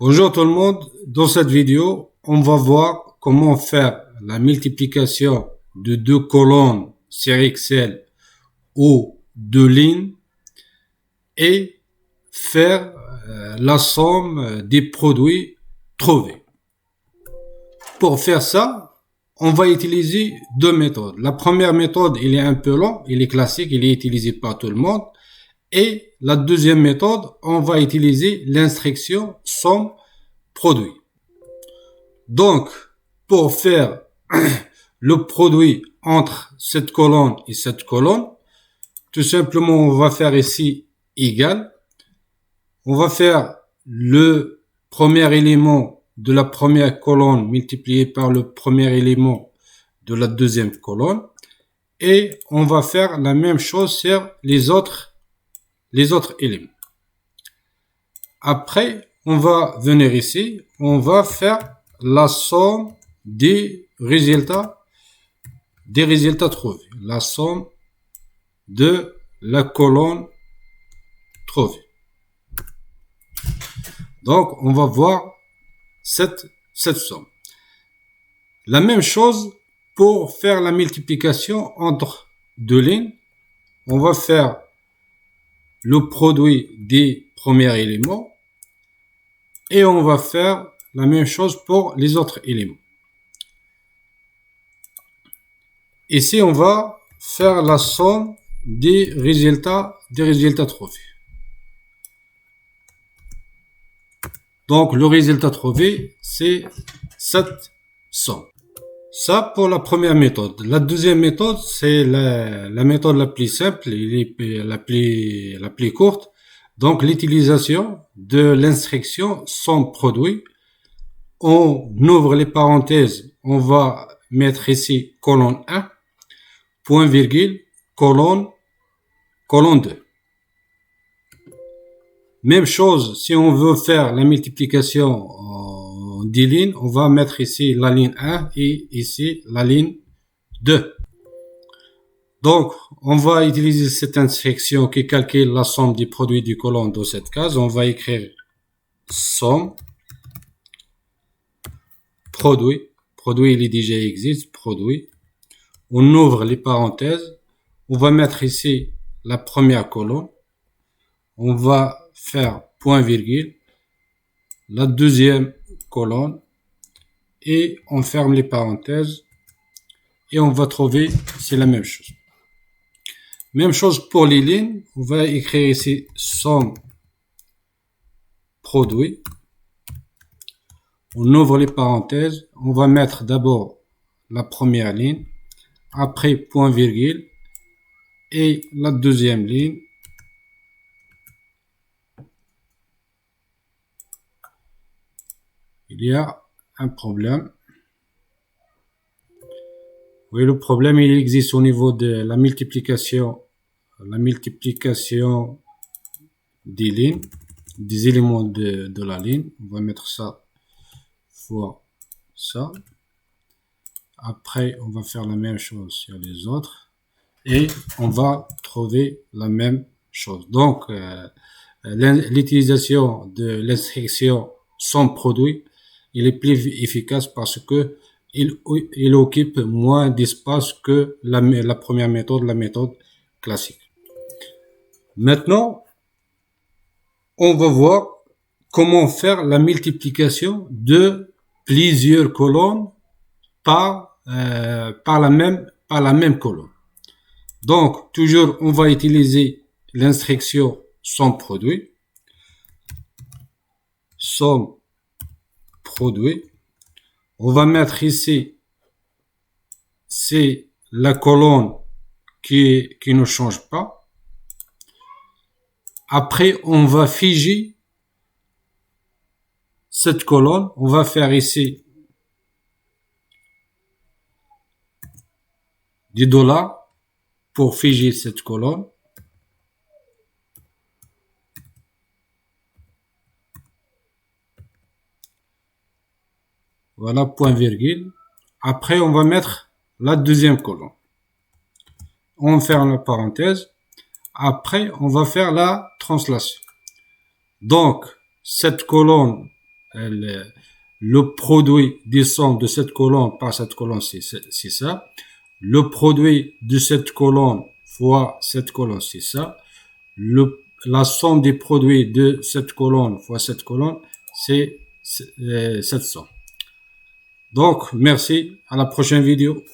Bonjour tout le monde, dans cette vidéo, on va voir comment faire la multiplication de deux colonnes sur Excel ou deux lignes et faire la somme des produits trouvés. Pour faire ça, on va utiliser deux méthodes. La première méthode, il est un peu long, il est classique, il est utilisé par tout le monde. Et la deuxième méthode, on va utiliser l'instruction somme produit. Donc, pour faire le produit entre cette colonne et cette colonne, tout simplement, on va faire ici égal. On va faire le premier élément de la première colonne multiplié par le premier élément de la deuxième colonne. Et on va faire la même chose sur les autres éléments. Après, on va venir ici, on va faire la somme des résultats trouvés. La somme de la colonne trouvée. Donc, on va voir cette somme. La même chose pour faire la multiplication entre deux lignes. On va faire le produit des premiers éléments et on va faire la même chose pour les autres éléments. Ici, on va faire la somme des résultats trouvés. Donc, le résultat trouvé, c'est cette somme. Ça pour la première méthode. La deuxième méthode, c'est la méthode la plus simple, la plus courte. Donc, l'utilisation de l'instruction somme produit. On ouvre les parenthèses, on va mettre ici colonne 1, point virgule, colonne 2. Même chose, si on veut faire la multiplication en 10 lignes, on va mettre ici la ligne 1 et ici la ligne 2. Donc, on va utiliser cette instruction qui calcule la somme des produits du colonne dans cette case. On va écrire somme produit. Produit, il est déjà existe, produit. On ouvre les parenthèses. On va mettre ici la première colonne. On va faire point virgule, la deuxième colonne et on ferme les parenthèses et on va trouver, c'est la même chose. Même chose pour les lignes, on va écrire ici somme produit. On ouvre les parenthèses, on va mettre d'abord la première ligne, après point virgule et la deuxième ligne. Il y a un problème. Oui, le problème, il existe au niveau de la multiplication des lignes, des éléments de la ligne. On va mettre ça fois ça. Après, on va faire la même chose sur les autres. Et on va trouver la même chose. Donc, l'utilisation de l'instruction somme produit, il est plus efficace parce que il occupe moins d'espace que la première méthode, la méthode classique. Maintenant, on va voir comment faire la multiplication de plusieurs colonnes par la même colonne. Donc, toujours, on va utiliser l'instruction somme produit. Somme produit. On va mettre ici, c'est la colonne qui ne change pas. Après, on va figer cette colonne. On va faire ici des dollars pour figer cette colonne. Voilà, point virgule. Après, on va mettre la deuxième colonne. On ferme la parenthèse. Après, on va faire la translation. Donc, cette colonne, le produit des sommes de cette colonne par cette colonne, c'est ça. Le produit de cette colonne fois cette colonne, c'est ça. La somme des produits de cette colonne fois cette colonne, c'est cette somme. Donc, merci. À la prochaine vidéo.